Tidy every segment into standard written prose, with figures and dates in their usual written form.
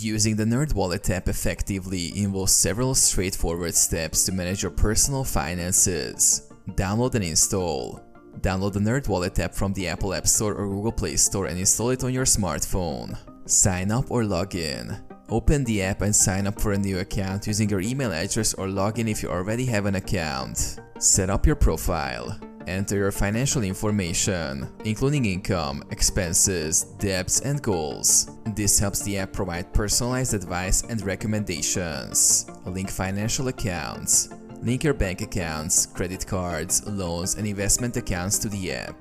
Using the NerdWallet app effectively involves several straightforward steps to manage your personal finances. Download and install. Download the NerdWallet app from the Apple App Store or Google Play Store and install it on your smartphone. Sign up or log in. Open the app and sign up for a new account using your email address or log in if you already have an account. Set up your profile. Enter your financial information, including income, expenses, debts, and goals. This helps the app provide personalized advice and recommendations. Link financial accounts. Link your bank accounts, credit cards, loans, and investment accounts to the app.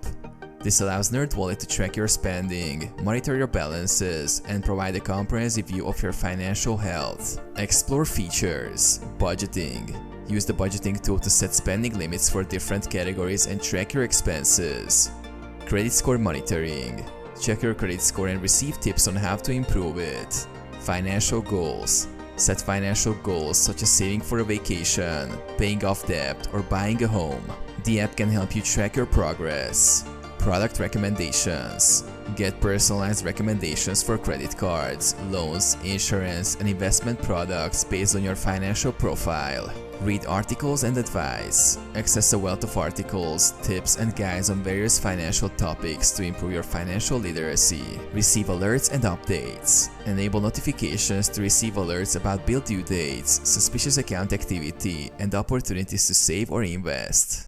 This allows NerdWallet to track your spending, monitor your balances, and provide a comprehensive view of your financial health. Explore features. Budgeting. Use the budgeting tool to set spending limits for different categories and track your expenses. Credit score monitoring. Check your credit score and receive tips on how to improve it. Financial goals. Set financial goals such as saving for a vacation, paying off debt, or buying a home. The app can help you track your progress. Product recommendations. Get personalized recommendations for credit cards, loans, insurance, and investment products based on your financial profile. Read articles and advice. Access a wealth of articles, tips, and guides on various financial topics to improve your financial literacy. Receive alerts and updates. Enable notifications to receive alerts about bill due dates, suspicious account activity, and opportunities to save or invest.